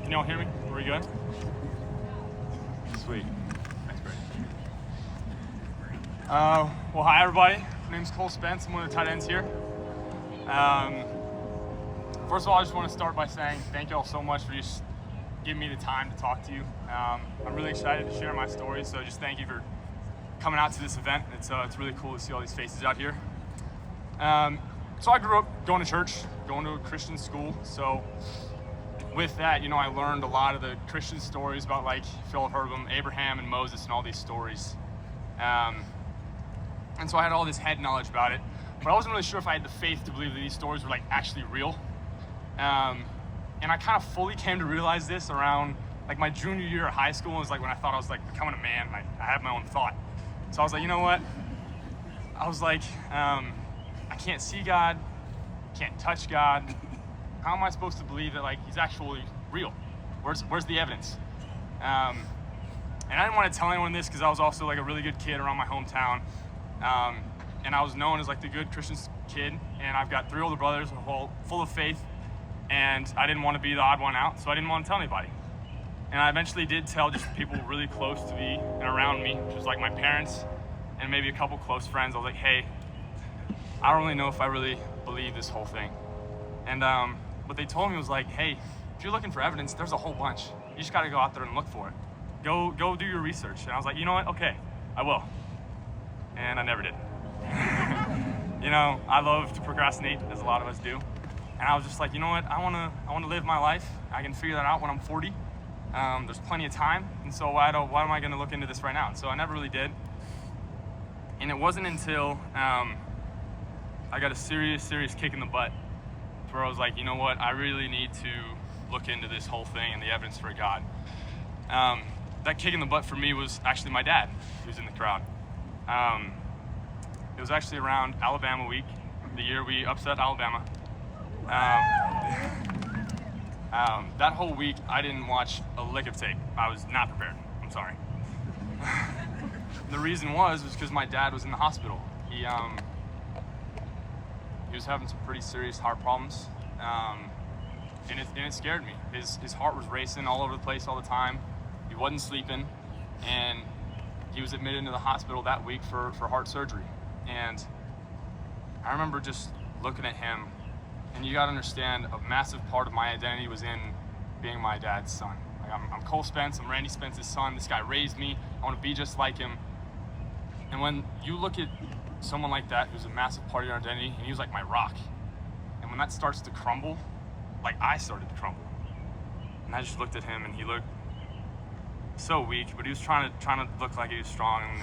Can y'all hear me? Are we good? Sweet. Thanks, Brady. Well, hi, everybody. My name's Spence. I'm one of the tight ends here. First of all, I just want to start by saying thank you all so much for just giving me the time to talk to you. I'm really excited to share my story, so just thank you for coming out to this event. It's really cool to see all these faces out here. So I grew up going to church, going to a Christian school. So with that, I learned a lot of the Christian stories about, like, if you'll have heard of them, Abraham and Moses and all these stories. And so I had all this head knowledge about it, but I wasn't really sure if I had the faith to believe that these stories were, like, actually real. And I kind of fully came to realize this around, like, my junior year of high school. Was like when I thought I was, like, becoming a man, and I had my own thought. So I was like, you know what? I was like, I can't see God, can't touch God. How am I supposed to believe that, like, he's actually real? Where's the evidence? And I didn't want to tell anyone this because I was also, like, a really good kid around my hometown. And I was known as, like, the good Christian kid. And I've got 3 older brothers, all full of faith. And I didn't want to be the odd one out, so I didn't want to tell anybody. And I eventually did tell just people really close to me and around me, which was, like, my parents and maybe a couple close friends. I was like, hey, I don't really know if I really believe this whole thing. And what they told me was like, hey, if you're looking for evidence, there's a whole bunch. You just got to go out there and look for it. Go do your research. And I was like, you know what? Okay, I will. And I never did. I love to procrastinate, as a lot of us do. And I was just like, you know what? I want to live my life. I can figure that out when I'm 40. There's plenty of time, and so why am I going to look into this right now? And so I never really did. And it wasn't until I got a serious kick in the butt where I was like, you know what? I really need to look into this whole thing and the evidence for God. That kick in the butt for me was actually my dad, who's in the crowd. It was actually around Alabama week, the year we upset Alabama. That whole week, I didn't watch a lick of tape. I was not prepared. I'm sorry. The reason was because my dad was in the hospital. He was having some pretty serious heart problems, and it scared me. His heart was racing all over the place all the time. He wasn't sleeping, and he was admitted into the hospital that week for heart surgery. And I remember just looking at him. And you gotta understand, a massive part of my identity was in being my dad's son. Like, I'm Cole Spence, I'm Randy Spence's son. This guy raised me. I want to be just like him. And when you look at someone like that who's a massive part of your identity, and he was like my rock. And when that starts to crumble, like I started to crumble. And I just looked at him, and he looked so weak, but he was trying to look like he was strong, and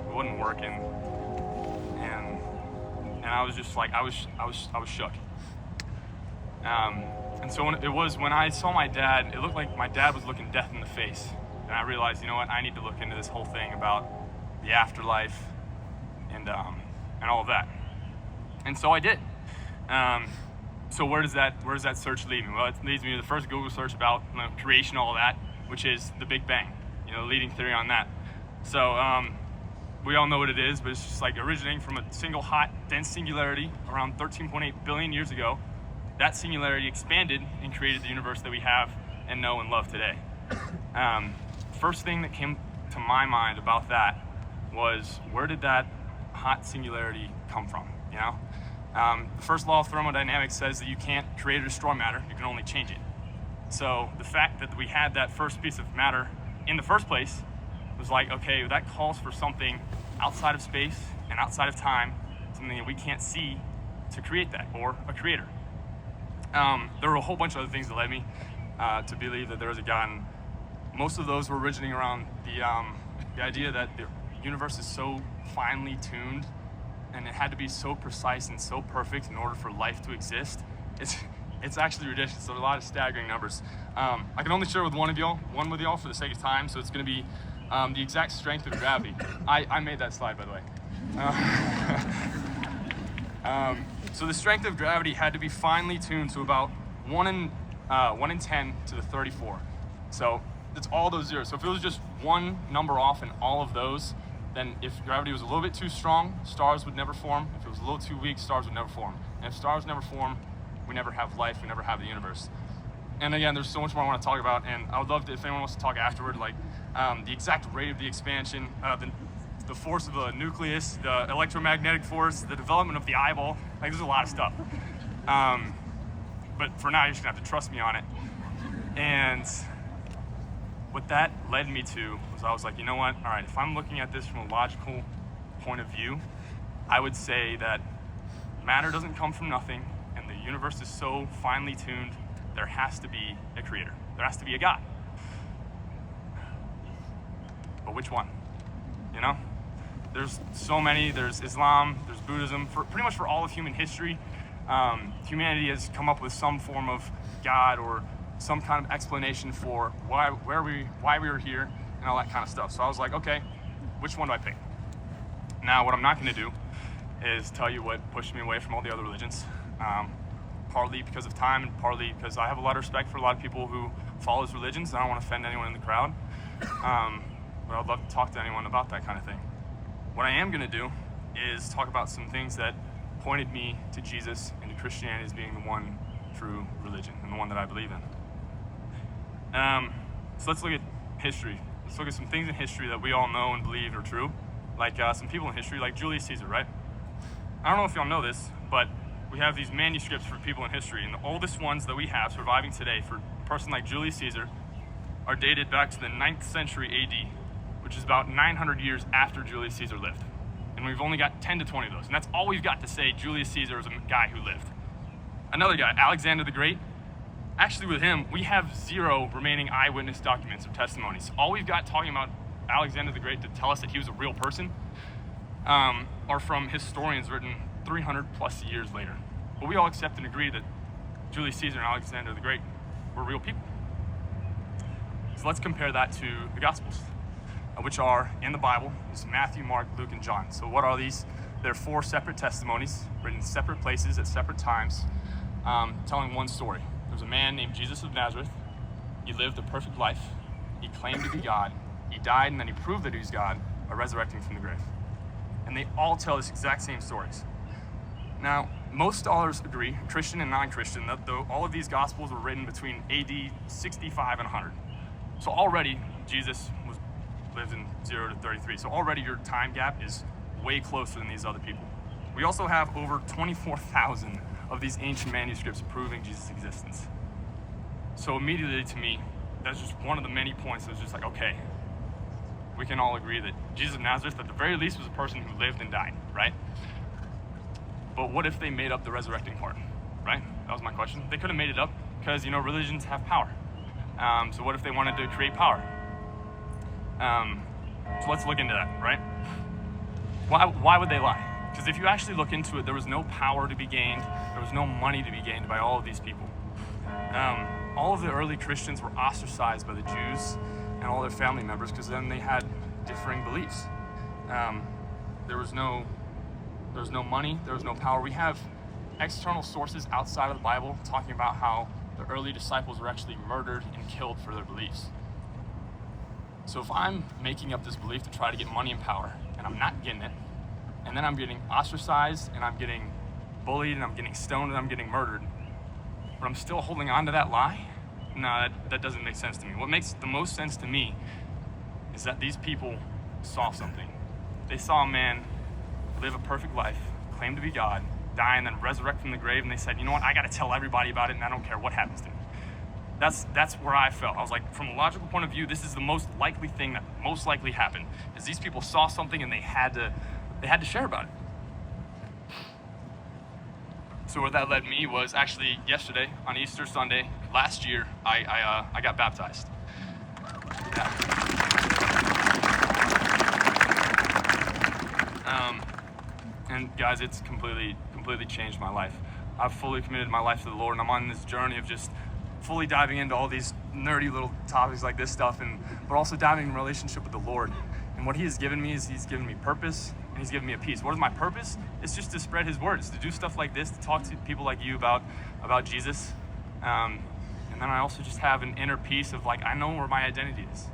it wasn't working. And I was just like, I was shook. And so when I saw my dad, it looked like my dad was looking death in the face. And I realized, you know what, I need to look into this whole thing about the afterlife and all of that. And so I did. So where does that search lead me? Well, it leads me to the first Google search about creation, all of that, which is the Big Bang, the leading theory on that. So we all know what it is, but it's just like originating from a single hot, dense singularity around 13.8 billion years ago. That singularity expanded and created the universe that we have and know and love today. First thing that came to my mind about that was, where did that hot singularity come from? The first law of thermodynamics says that you can't create or destroy matter, you can only change it. So the fact that we had that first piece of matter in the first place was like, okay, that calls for something outside of space and outside of time, something that we can't see to create that, or a creator. There were a whole bunch of other things that led me to believe that there was a God, and most of those were originating around the idea that the universe is so finely tuned, and it had to be so precise and so perfect in order for life to exist. It's actually ridiculous. There are a lot of staggering numbers. I can only share with one with y'all for the sake of time, so it's going to be the exact strength of gravity. I made that slide, by the way. So the strength of gravity had to be finely tuned to about 1 in 10 to the 34. So it's all those zeros. So if it was just one number off in all of those, then if gravity was a little bit too strong, stars would never form. If it was a little too weak, stars would never form. And if stars never form, we never have life, we never have the universe. And again, there's so much more I want to talk about, and I would love to, if anyone wants to talk afterward, like the exact rate of the expansion, the force of the nucleus, the electromagnetic force, the development of the eyeball. Like, there's a lot of stuff. But for now, you're just gonna have to trust me on it. And what that led me to was, I was like, you know what? All right, if I'm looking at this from a logical point of view, I would say that matter doesn't come from nothing, and the universe is so finely tuned, there has to be a creator. There has to be a God. But which one? You know? There's so many. There's Islam, there's Buddhism. Pretty much for all of human history, humanity has come up with some form of God or some kind of explanation for why we were here and all that kind of stuff. So I was like, okay, which one do I pick? Now, what I'm not going to do is tell you what pushed me away from all the other religions, partly because of time and partly because I have a lot of respect for a lot of people who follow those religions. I don't want to offend anyone in the crowd, but I'd love to talk to anyone about that kind of thing. What I am going to do is talk about some things that pointed me to Jesus and to Christianity as being the one true religion and the one that I believe in. So let's look at history. Let's look at some things in history that we all know and believe are true. Like some people in history, like Julius Caesar, right? I don't know if y'all know this, but we have these manuscripts for people in history, and the oldest ones that we have surviving today for a person like Julius Caesar are dated back to the 9th century AD, which is about 900 years after Julius Caesar lived. And we've only got 10 to 20 of those, and that's all we've got to say Julius Caesar is a guy who lived. Another guy, Alexander the Great, actually with him, we have 0 remaining eyewitness documents or testimonies. All we've got talking about Alexander the Great to tell us that he was a real person are from historians written 300 plus years later. But we all accept and agree that Julius Caesar and Alexander the Great were real people. So let's compare that to the Gospels, which are in the Bible. It's Matthew, Mark, Luke, and John. So what are these? They're 4 separate testimonies written in separate places at separate times, telling one story. There's a man named Jesus of Nazareth. He lived a perfect life. He claimed to be God. He died, and then he proved that he was God by resurrecting from the grave. And they all tell this exact same stories. Now, most scholars agree, Christian and non-Christian, that all of these Gospels were written between AD 65 and 100. So already, Jesus lived in 0 to 33. So already your time gap is way closer than these other people. We also have over 24,000 of these ancient manuscripts proving Jesus' existence. So immediately to me, that's just one of the many points that was just like, okay, we can all agree that Jesus of Nazareth, at the very least, was a person who lived and died, right? But what if they made up the resurrecting part, right? That was my question. They could have made it up because, religions have power. So what if they wanted to create power? So let's look into that, right? Why would they lie? Because if you actually look into it, there was no power to be gained. There was no money to be gained by all of these people. All of the early Christians were ostracized by the Jews and all their family members because then they had differing beliefs. There was no money, there was no power. We have external sources outside of the Bible talking about how the early disciples were actually murdered and killed for their beliefs. So if I'm making up this belief to try to get money and power, and I'm not getting it, and then I'm getting ostracized, and I'm getting bullied, and I'm getting stoned, and I'm getting murdered, but I'm still holding on to that lie? No, that doesn't make sense to me. What makes the most sense to me is that these people saw something. They saw a man live a perfect life, claim to be God, die, and then resurrect from the grave, and they said, you know what, I gotta tell everybody about it, and I don't care what happens to me. That's where I felt. I was like, from a logical point of view, this is the most likely thing that most likely happened, is these people saw something and they had to share about it. So where that led me was actually yesterday, on Easter Sunday, last year, I got baptized. Yeah. And guys, it's completely changed my life. I've fully committed my life to the Lord, and I'm on this journey of just fully diving into all these nerdy little topics like this stuff, but also diving in relationship with the Lord. And what he has given me is he's given me purpose, and he's given me a peace. What is my purpose? It's just to spread his words, to do stuff like this, to talk to people like you about Jesus. And then I also just have an inner peace of like, I know where my identity is.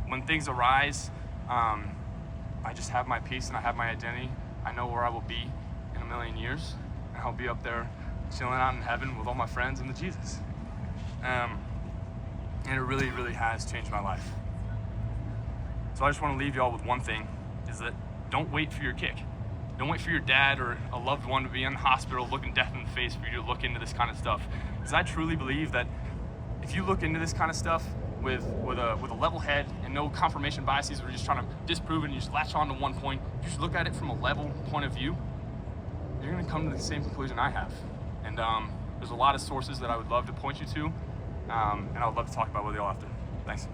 When things arise, I just have my peace and I have my identity. I know where I will be in a million years, and I'll be up there chilling out in heaven with all my friends and with Jesus. And it really, really has changed my life. So I just want to leave y'all with one thing, is that don't wait for your kick. Don't wait for your dad or a loved one to be in the hospital looking death in the face for you to look into this kind of stuff. Because I truly believe that if you look into this kind of stuff with a level head and no confirmation biases, we're just trying to disprove it and you just latch on to one point, you just look at it from a level point of view, you're going to come to the same conclusion I have. And there's a lot of sources that I would love to point you to, and I would love to talk about with y'all after. Thanks.